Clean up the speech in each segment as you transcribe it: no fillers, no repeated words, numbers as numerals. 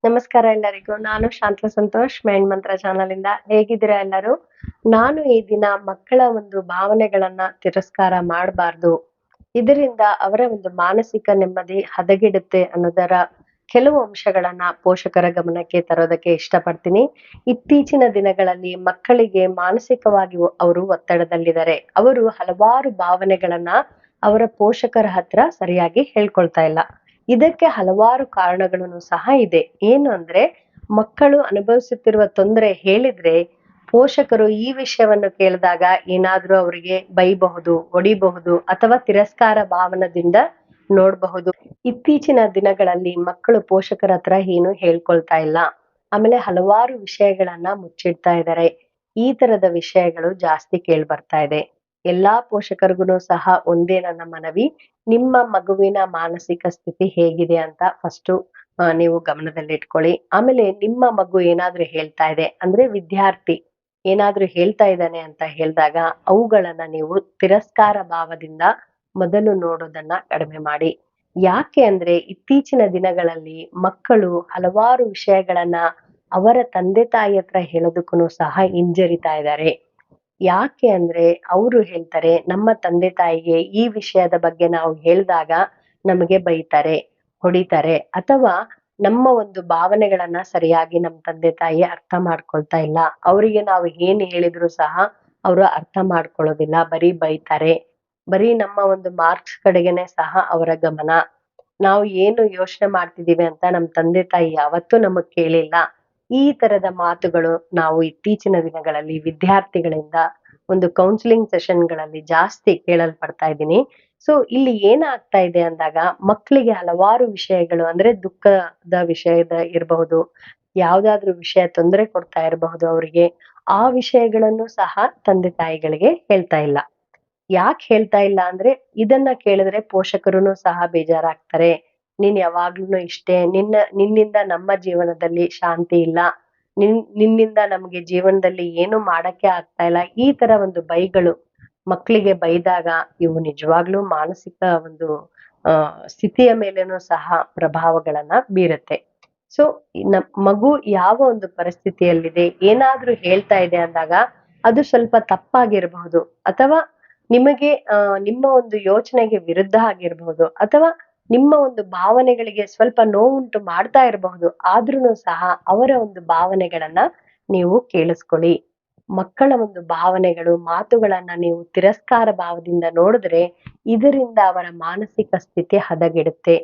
ನಮಸ್ಕಾರ ಎಲ್ಲರಿಗೂ. ನಾನು ಶಾಂತ ಸಂತೋಷ್ ಮೈಂಡ್ ಮಂತ್ರ ಚಾನಲ್ ಇಂದ. ಹೇಗಿದ್ದೀರಾ ಎಲ್ಲರೂ? ನಾನು ಈ ದಿನ ಮಕ್ಕಳ ಒಂದು ಭಾವನೆಗಳನ್ನ ತಿರಸ್ಕಾರ ಮಾಡಬಾರ್ದು. ಇದರಿಂದ ಅವರ ಒಂದು ಮಾನಸಿಕ ನೆಮ್ಮದಿ ಹದಗೆಡುತ್ತೆ ಅನ್ನೋದರ ಕೆಲವು ಅಂಶಗಳನ್ನ ಪೋಷಕರ ಗಮನಕ್ಕೆ ತರೋದಕ್ಕೆ ಇಷ್ಟಪಡ್ತೀನಿ. ಇತ್ತೀಚಿನ ದಿನಗಳಲ್ಲಿ ಮಕ್ಕಳಿಗೆ ಮಾನಸಿಕವಾಗಿ ಅವರು ಒತ್ತಡದಲ್ಲಿದ್ದಾರೆ. ಅವರು ಹಲವಾರು ಭಾವನೆಗಳನ್ನ ಅವರ ಪೋಷಕರ ಹತ್ರ ಸರಿಯಾಗಿ ಹೇಳ್ಕೊಳ್ತಾ ಇಲ್ಲ. ಇದಕ್ಕೆ ಹಲವಾರು ಕಾರಣಗಳನ್ನು ಸಹ ಇದೆ. ಏನು ಅಂದ್ರೆ, ಮಕ್ಕಳು ಅನುಭವಿಸುತ್ತಿರುವ ತೊಂದರೆ ಹೇಳಿದ್ರೆ ಪೋಷಕರು ಈ ವಿಷಯವನ್ನು ಕೇಳಿದಾಗ ಏನಾದ್ರೂ ಅವರಿಗೆ ಬೈಬಹುದು, ಹೊಡಿಬಹುದು ಅಥವಾ ತಿರಸ್ಕಾರ ಭಾವನದಿಂದ ನೋಡ್ಬಹುದು. ಇತ್ತೀಚಿನ ದಿನಗಳಲ್ಲಿ ಮಕ್ಕಳು ಪೋಷಕರ ಹತ್ರ ಏನು ಹೇಳ್ಕೊಳ್ತಾ ಇಲ್ಲ. ಆಮೇಲೆ ಹಲವಾರು ವಿಷಯಗಳನ್ನ ಮುಚ್ಚಿಡ್ತಾ ಇದ್ದಾರೆ. ಈ ತರದ ವಿಷಯಗಳು ಜಾಸ್ತಿ ಕೇಳಿ ಬರ್ತಾ ಇದೆ. ಎಲ್ಲಾ ಪೋಷಕರಿಗೂ ಸಹ ಒಂದೇ ನನ್ನ ಮನವಿ, ನಿಮ್ಮ ಮಗುವಿನ ಮಾನಸಿಕ ಸ್ಥಿತಿ ಹೇಗಿದೆ ಅಂತ ಫಸ್ಟು ನೀವು ಗಮನದಲ್ಲಿಟ್ಕೊಳ್ಳಿ. ಆಮೇಲೆ ನಿಮ್ಮ ಮಗು ಏನಾದ್ರೂ ಹೇಳ್ತಾ ಇದೆ ಅಂದ್ರೆ, ವಿದ್ಯಾರ್ಥಿ ಏನಾದ್ರೂ ಹೇಳ್ತಾ ಇದ್ದಾನೆ ಅಂತ ಹೇಳಿದಾಗ ಅವುಗಳನ್ನ ನೀವು ತಿರಸ್ಕಾರ ಭಾವದಿಂದ ಮೊದಲು ನೋಡೋದನ್ನ ಕಡಿಮೆ ಮಾಡಿ. ಯಾಕೆ ಅಂದ್ರೆ, ಇತ್ತೀಚಿನ ದಿನಗಳಲ್ಲಿ ಮಕ್ಕಳು ಹಲವಾರು ವಿಷಯಗಳನ್ನ ಅವರ ತಂದೆ ತಾಯಿ ಹತ್ರ ಹೇಳೋದಕ್ಕೂ ಸಹ ಹಿಂಜರಿತಾ ಇದ್ದಾರೆ. ಯಾಕೆ ಅಂದ್ರೆ, ಅವರು ಹೇಳ್ತಾರೆ ನಮ್ಮ ತಂದೆ ತಾಯಿಗೆ ಈ ವಿಷಯದ ಬಗ್ಗೆ ನಾವು ಹೇಳಿದಾಗ ನಮಗೆ ಬೈತಾರೆ, ಹೊಡಿತಾರೆ, ಅಥವಾ ನಮ್ಮ ಒಂದು ಭಾವನೆಗಳನ್ನ ಸರಿಯಾಗಿ ನಮ್ಮ ತಂದೆ ತಾಯಿ ಅರ್ಥ ಮಾಡ್ಕೊಳ್ತಾ ಇಲ್ಲ. ಅವರಿಗೆ ನಾವು ಏನ್ ಹೇಳಿದ್ರು ಸಹ ಅವರು ಅರ್ಥ ಮಾಡ್ಕೊಳ್ಳೋದಿಲ್ಲ, ಬರೀ ಬೈತಾರೆ. ಬರೀ ನಮ್ಮ ಒಂದು ಮಾರ್ಕ್ಸ್ ಕಡೆಗೆನೆ ಸಹ ಅವರ ಗಮನ. ನಾವು ಏನು ಯೋಚನೆ ಮಾಡ್ತಿದೀವಿ ಅಂತ ನಮ್ಮ ತಂದೆ ತಾಯಿ ಯಾವತ್ತೂ ನಮಗ್ ಕೇಳಿಲ್ಲ. ಈ ತರದ ಮಾತುಗಳು ನಾವು ಇತ್ತೀಚಿನ ದಿನಗಳಲ್ಲಿ ವಿದ್ಯಾರ್ಥಿಗಳಿಂದ ಒಂದು ಕೌನ್ಸಿಲಿಂಗ್ ಸೆಷನ್ಗಳಲ್ಲಿ ಜಾಸ್ತಿ ಕೇಳಲ್ಪಡ್ತಾ ಇದ್ದೀನಿ. ಸೊ ಇಲ್ಲಿ ಏನಾಗ್ತಾ ಇದೆ ಅಂದಾಗ, ಮಕ್ಕಳಿಗೆ ಹಲವಾರು ವಿಷಯಗಳು ಅಂದ್ರೆ ದುಃಖದ ವಿಷಯದ ಇರಬಹುದು, ಯಾವ್ದಾದ್ರು ವಿಷಯ ತೊಂದರೆ ಕೊಡ್ತಾ ಇರಬಹುದು ಅವರಿಗೆ, ಆ ವಿಷಯಗಳನ್ನು ಸಹ ತಂದೆ ತಾಯಿಗಳಿಗೆ ಹೇಳ್ತಾ ಇಲ್ಲ. ಯಾಕೆ ಹೇಳ್ತಾ ಇಲ್ಲ ಅಂದ್ರೆ, ಇದನ್ನ ಕೇಳಿದ್ರೆ ಪೋಷಕರುನು ಸಹ ಬೇಜಾರಾಗ್ತಾರೆ. ನೀನ್ ಯಾವಾಗ್ಲೂನು ಇಷ್ಟೇ, ನಿನ್ನಿಂದ ನಮ್ಮ ಜೀವನದಲ್ಲಿ ಶಾಂತಿ ಇಲ್ಲ, ನಿನ್ನಿಂದ ನಮ್ಗೆ ಜೀವನದಲ್ಲಿ ಏನು ಮಾಡಕ್ಕೆ ಆಗ್ತಾ ಇಲ್ಲ. ಈ ತರ ಒಂದು ಬೈಗಳು ಮಕ್ಕಳಿಗೆ ಬೈದಾಗ ಇವು ನಿಜವಾಗ್ಲೂ ಮಾನಸಿಕ ಒಂದು ಸ್ಥಿತಿಯ ಮೇಲೇನೂ ಸಹ ಪ್ರಭಾವಗಳನ್ನ ಬೀರುತ್ತೆ. ಸೊ ಮಗು ಯಾವ ಒಂದು ಪರಿಸ್ಥಿತಿಯಲ್ಲಿದೆ, ಏನಾದ್ರೂ ಹೇಳ್ತಾ ಇದೆ ಅಂದಾಗ ಅದು ಸ್ವಲ್ಪ ತಪ್ಪಾಗಿರಬಹುದು, ಅಥವಾ ನಿಮಗೆ ನಿಮ್ಮ ಒಂದು ಯೋಚನೆಗೆ ವಿರುದ್ಧ ಆಗಿರಬಹುದು, ಅಥವಾ ನಿಮ್ಮ ಒಂದು ಭಾವನೆಗಳಿಗೆ ಸ್ವಲ್ಪ ನೋವುಂಟು ಮಾಡ್ತಾ ಇರಬಹುದು. ಆದ್ರೂನು ಸಹ ಅವರ ಒಂದು ಭಾವನೆಗಳನ್ನ ನೀವು ಕೇಳಿಸ್ಕೊಳ್ಳಿ. ಮಕ್ಕಳ ಒಂದು ಭಾವನೆಗಳು, ಮಾತುಗಳನ್ನ ನೀವು ತಿರಸ್ಕಾರ ಭಾವದಿಂದ ನೋಡಿದ್ರೆ ಇದರಿಂದ ಅವರ ಮಾನಸಿಕ ಸ್ಥಿತಿ ಹದಗೆಡುತ್ತೆ.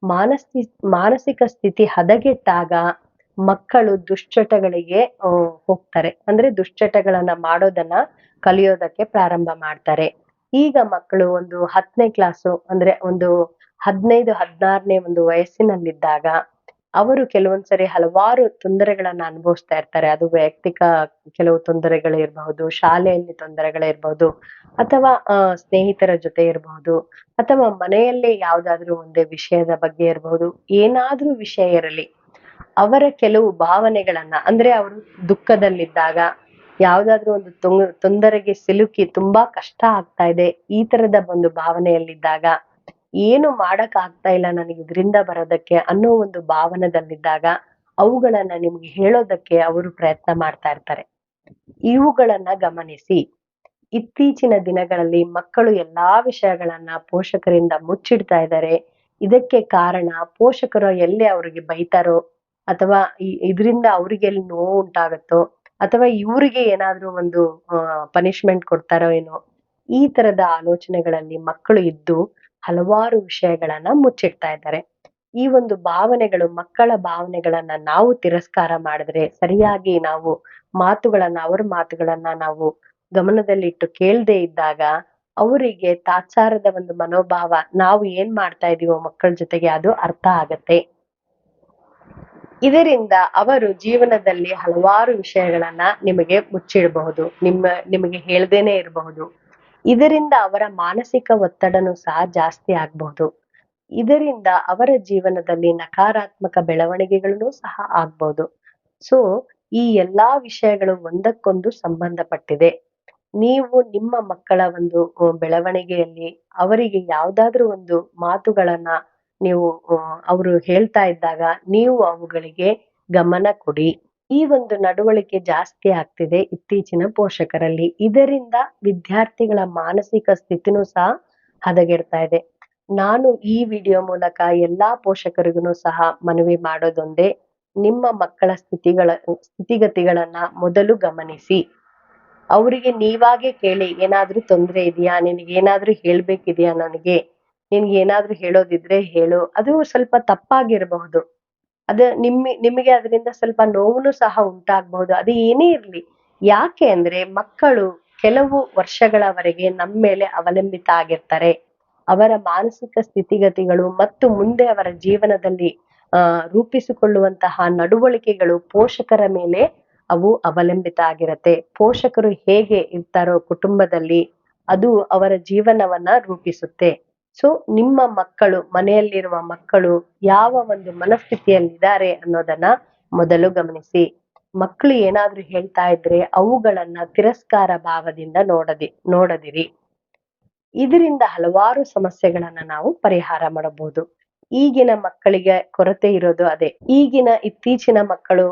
ಮಾನಸಿ ಮಾನಸಿಕ ಸ್ಥಿತಿ ಹದಗೆಟ್ಟಾಗ ಮಕ್ಕಳು ದುಶ್ಚಟಗಳಿಗೆ ಹೋಗ್ತಾರೆ. ಅಂದ್ರೆ ದುಶ್ಚಟಗಳನ್ನ ಮಾಡೋದನ್ನ ಕಲಿಯೋದಕ್ಕೆ ಪ್ರಾರಂಭ ಮಾಡ್ತಾರೆ. ಈಗ ಮಕ್ಕಳು ಒಂದು 10ನೇ ಕ್ಲಾಸು ಅಂದ್ರೆ ಒಂದು 15-16ನೇ ಒಂದು ವಯಸ್ಸಿನಲ್ಲಿದ್ದಾಗ ಅವರು ಕೆಲವೊಂದ್ಸರಿ ಹಲವಾರು ತೊಂದರೆಗಳನ್ನ ಅನುಭವಿಸ್ತಾ ಇರ್ತಾರೆ. ಅದು ವೈಯಕ್ತಿಕ ಕೆಲವು ತೊಂದರೆಗಳು ಇರಬಹುದು, ಶಾಲೆಯಲ್ಲಿ ತೊಂದರೆಗಳಿರ್ಬಹುದು, ಅಥವಾ ಸ್ನೇಹಿತರ ಜೊತೆ ಇರಬಹುದು, ಅಥವಾ ಮನೆಯಲ್ಲೇ ಯಾವ್ದಾದ್ರು ಒಂದೇ ವಿಷಯದ ಬಗ್ಗೆ ಇರಬಹುದು. ಏನಾದ್ರೂ ವಿಷಯ ಇರಲಿ, ಅವರ ಕೆಲವು ಭಾವನೆಗಳನ್ನ ಅಂದ್ರೆ ಅವರು ದುಃಖದಲ್ಲಿದ್ದಾಗ, ಯಾವ್ದಾದ್ರು ಒಂದು ತೊಂದರೆಗೆ ಸಿಲುಕಿ ತುಂಬಾ ಕಷ್ಟ ಆಗ್ತಾ ಇದೆ, ಈ ತರದ ಒಂದು ಭಾವನೆಯಲ್ಲಿದ್ದಾಗ, ಏನು ಮಾಡಕ್ ಆಗ್ತಾ ಇಲ್ಲ ನನಗೆ ಇದರಿಂದ ಬರೋದಕ್ಕೆ ಅನ್ನೋ ಒಂದು ಭಾವನದಲ್ಲಿದ್ದಾಗ ಅವುಗಳನ್ನ ನಿಮ್ಗೆ ಹೇಳೋದಕ್ಕೆ ಅವರು ಪ್ರಯತ್ನ ಮಾಡ್ತಾ ಇರ್ತಾರೆ. ಇವುಗಳನ್ನ ಗಮನಿಸಿ. ಇತ್ತೀಚಿನ ದಿನಗಳಲ್ಲಿ ಮಕ್ಕಳು ಎಲ್ಲಾ ವಿಷಯಗಳನ್ನ ಪೋಷಕರಿಂದ ಮುಚ್ಚಿಡ್ತಾ ಇದ್ದಾರೆ. ಇದಕ್ಕೆ ಕಾರಣ ಪೋಷಕರು ಎಲ್ಲಿ ಅವ್ರಿಗೆ ಬೈತಾರೋ, ಅಥವಾ ಇದರಿಂದ ಅವ್ರಿಗೆ ಎಲ್ಲಿ ನೋವು ಉಂಟಾಗತ್ತೋ, ಅಥವಾ ಇವ್ರಿಗೆ ಏನಾದ್ರೂ ಒಂದು ಪನಿಷ್ಮೆಂಟ್ ಕೊಡ್ತಾರೋ ಏನೋ, ಈ ತರದ ಆಲೋಚನೆಗಳಲ್ಲಿ ಮಕ್ಕಳು ಇದ್ದು ಹಲವಾರು ವಿಷಯಗಳನ್ನ ಮುಚ್ಚಿಡ್ತಾ ಇದ್ದಾರೆ. ಈ ಒಂದು ಭಾವನೆಗಳು, ಮಕ್ಕಳ ಭಾವನೆಗಳನ್ನ ನಾವು ತಿರಸ್ಕಾರ ಮಾಡಿದ್ರೆ, ಸರಿಯಾಗಿ ನಾವು ಅವ್ರ ಮಾತುಗಳನ್ನ ನಾವು ಗಮನದಲ್ಲಿಟ್ಟು ಕೇಳದೆ ಇದ್ದಾಗ ಅವರಿಗೆ ತಾತ್ಸಾರದ ಒಂದು ಮನೋಭಾವ, ನಾವು ಏನ್ ಮಾಡ್ತಾ ಇದೀವೋ ಮಕ್ಕಳ ಜೊತೆಗೆ ಅದು ಅರ್ಥ ಆಗತ್ತೆ. ಇದರಿಂದ ಅವರು ಜೀವನದಲ್ಲಿ ಹಲವಾರು ವಿಷಯಗಳನ್ನ ನಿಮಗೆ ಮುಚ್ಚಿಡಬಹುದು, ನಿಮಗೆ ಹೇಳ್ದೇನೆ ಇರಬಹುದು. ಇದರಿಂದ ಅವರ ಮಾನಸಿಕ ಒತ್ತಡನೂ ಸಹ ಜಾಸ್ತಿ ಆಗ್ಬಹುದು. ಇದರಿಂದ ಅವರ ಜೀವನದಲ್ಲಿ ನಕಾರಾತ್ಮಕ ಬೆಳವಣಿಗೆಗಳೂ ಸಹ ಆಗ್ಬಹುದು. ಸೊ ಈ ಎಲ್ಲಾ ವಿಷಯಗಳು ಒಂದಕ್ಕೊಂದು ಸಂಬಂಧಪಟ್ಟಿದೆ. ನೀವು ನಿಮ್ಮ ಮಕ್ಕಳ ಒಂದು ಬೆಳವಣಿಗೆಯಲ್ಲಿ ಅವರಿಗೆ ಯಾವ್ದಾದ್ರು ಒಂದು ಮಾತುಗಳನ್ನ ನೀವು ಅವರು ಹೇಳ್ತಾ ಇದ್ದಾಗ ನೀವು ಅವುಗಳಿಗೆ ಗಮನ ಕೊಡಿ. ಈ ಒಂದು ನಡವಳಿಕೆ ಜಾಸ್ತಿ ಆಗ್ತಿದೆ ಇತ್ತೀಚಿನ ಪೋಷಕರಲ್ಲಿ. ಇದರಿಂದ ವಿದ್ಯಾರ್ಥಿಗಳ ಮಾನಸಿಕ ಸ್ಥಿತಿನೂ ಸಹ ಹದಗೆಡ್ತಾ ಇದೆ. ನಾನು ಈ ವಿಡಿಯೋ ಮೂಲಕ ಎಲ್ಲಾ ಪೋಷಕರಿಗೂ ಸಹ ಮನವಿ ಮಾಡೋದೊಂದೇ, ನಿಮ್ಮ ಮಕ್ಕಳ ಸ್ಥಿತಿಗತಿಗಳನ್ನ ಮೊದಲು ಗಮನಿಸಿ. ಅವರಿಗೆ ನೀವಾಗೆ ಕೇಳಿ, ಏನಾದ್ರೂ ತೊಂದ್ರೆ ಇದೆಯಾ, ನಿನಗೇನಾದ್ರೂ ಹೇಳ್ಬೇಕಿದ್ಯಾ, ನಿನ್ಗೇನಾದ್ರೂ ಹೇಳೋದಿದ್ರೆ ಹೇಳು. ಅದು ಸ್ವಲ್ಪ ತಪ್ಪಾಗಿರಬಹುದು. ನಿಮಗೆ ಅದರಿಂದ ಸ್ವಲ್ಪ ನೋವುನು ಸಹ ಉಂಟಾಗಬಹುದು. ಅದು ಏನೇ ಇರ್ಲಿ. ಯಾಕೆ ಅಂದ್ರೆ ಮಕ್ಕಳು ಕೆಲವು ವರ್ಷಗಳವರೆಗೆ ನಮ್ಮ ಮೇಲೆ ಅವಲಂಬಿತ ಆಗಿರ್ತಾರೆ. ಅವರ ಮಾನಸಿಕ ಸ್ಥಿತಿಗತಿಗಳು ಮತ್ತು ಮುಂದೆ ಅವರ ಜೀವನದಲ್ಲಿ ರೂಪಿಸಿಕೊಳ್ಳುವಂತಹ ನಡವಳಿಕೆಗಳು ಪೋಷಕರ ಮೇಲೆ ಅವು ಅವಲಂಬಿತ ಆಗಿರತ್ತೆ. ಪೋಷಕರು ಹೇಗೆ ಇರ್ತಾರೋ ಕುಟುಂಬದಲ್ಲಿ ಅದು ಅವರ ಜೀವನವನ್ನ ರೂಪಿಸುತ್ತೆ. ಸೊ ನಿಮ್ಮ ಮನೆಯಲ್ಲಿರುವ ಮಕ್ಕಳು ಯಾವ ಒಂದು ಮನಸ್ಥಿತಿಯಲ್ಲಿದ್ದಾರೆ ಅನ್ನೋದನ್ನ ಮೊದಲು ಗಮನಿಸಿ. ಮಕ್ಕಳು ಏನಾದ್ರೂ ಹೇಳ್ತಾ ಇದ್ರೆ ಅವುಗಳನ್ನ ತಿರಸ್ಕಾರ ಭಾವದಿಂದ ನೋಡದಿರಿ. ಇದರಿಂದ ಹಲವಾರು ಸಮಸ್ಯೆಗಳನ್ನ ನಾವು ಪರಿಹಾರ ಮಾಡಬಹುದು. ಈಗಿನ ಮಕ್ಕಳಿಗೆ ಕೊರತೆ ಇರೋದು ಅದೇ. ಇತ್ತೀಚಿನ ಮಕ್ಕಳು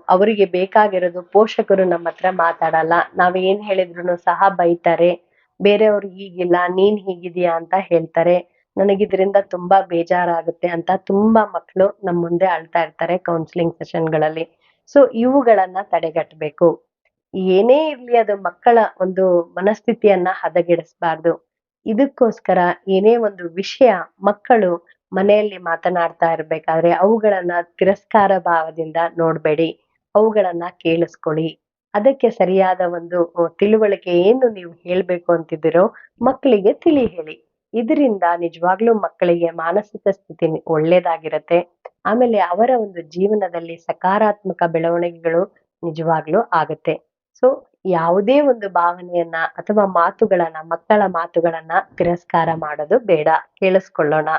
ಅವರಿಗೆ ಬೇಕಾಗಿರೋದು ಪೋಷಕರು ನಮ್ಮ ಹತ್ರ ಮಾತಾಡಲ್ಲ, ನಾವ್ ಏನ್ ಹೇಳಿದ್ರು ಸಹ ಬೈತಾರೆ, ಬೇರೆಯವ್ರು ಹೀಗಿಲ್ಲ ನೀನ್ ಹೀಗಿದೀಯಾ ಅಂತ ಹೇಳ್ತಾರೆ, ನನಗಿದ್ರಿಂದ ತುಂಬಾ ಬೇಜಾರಾಗುತ್ತೆ ಅಂತ ತುಂಬಾ ಮಕ್ಕಳು ನಮ್ ಮುಂದೆ ಅಳ್ತಾ ಇರ್ತಾರೆ ಕೌನ್ಸಿಲಿಂಗ್ ಸೆಷನ್ಗಳಲ್ಲಿ. ಸೊ ಇವುಗಳನ್ನ ತಡೆಗಟ್ಟಬೇಕು. ಏನೇ ಇರ್ಲಿ ಅದು ಮಕ್ಕಳ ಒಂದು ಮನಸ್ಥಿತಿಯನ್ನ ಹದಗೆಡಿಸ್ಬಾರ್ದು. ಇದಕ್ಕೋಸ್ಕರ ಏನೇ ಒಂದು ವಿಷಯ ಮಕ್ಕಳು ಮನೆಯಲ್ಲಿ ಮಾತನಾಡ್ತಾ ಇರ್ಬೇಕಾದ್ರೆ ಅವುಗಳನ್ನ ತಿರಸ್ಕಾರ ಭಾವದಿಂದ ನೋಡ್ಬೇಡಿ, ಅವುಗಳನ್ನ ಕೇಳಿಸ್ಕೊಳ್ಳಿ. ಅದಕ್ಕೆ ಸರಿಯಾದ ಒಂದು ತಿಳುವಳಿಕೆ ಏನು ನೀವು ಹೇಳ್ಬೇಕು ಅಂತಿದ್ದೀರೋ ಮಕ್ಕಳಿಗೆ ಹೇಳಿ. ಇದರಿಂದ ನಿಜವಾಗ್ಲೂ ಮಕ್ಕಳಿಗೆ ಮಾನಸಿಕ ಸ್ಥಿತಿ ಒಳ್ಳೇದಾಗಿರತ್ತೆ. ಆಮೇಲೆ ಅವರ ಒಂದು ಜೀವನದಲ್ಲಿ ಸಕಾರಾತ್ಮಕ ಬೆಳವಣಿಗೆಗಳು ನಿಜವಾಗ್ಲೂ ಆಗತ್ತೆ. ಸೊ ಯಾವುದೇ ಒಂದು ಭಾವನೆಯನ್ನ ಅಥವಾ ಮಕ್ಕಳ ಮಾತುಗಳನ್ನ ತಿರಸ್ಕಾರ ಮಾಡೋದು ಬೇಡ, ಕೇಳಿಸ್ಕೊಳ್ಳೋಣ.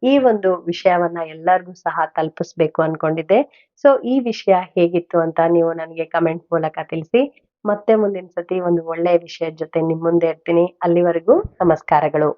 ಈ ಒಂದು ವಿಷಯವನ್ನ ಎಲ್ಲರಿಗೂ ಸಹ ತಲುಪಿಸ್ಬೇಕು ಅನ್ಕೊಂಡಿದ್ದೆ. ಸೊ ಈ ವಿಷಯ ಹೇಗಿತ್ತು ಅಂತ ನೀವು ನನಗೆ ಕಮೆಂಟ್ ಮೂಲಕ ತಿಳಿಸಿ. ಮತ್ತೆ ಮುಂದಿನ ಸತಿ ಒಂದು ಒಳ್ಳೆಯ ವಿಷಯದ ಜೊತೆ ನಿಮ್ ಮುಂದೆ ಇರ್ತೀನಿ. ಅಲ್ಲಿವರೆಗೂ ನಮಸ್ಕಾರಗಳು.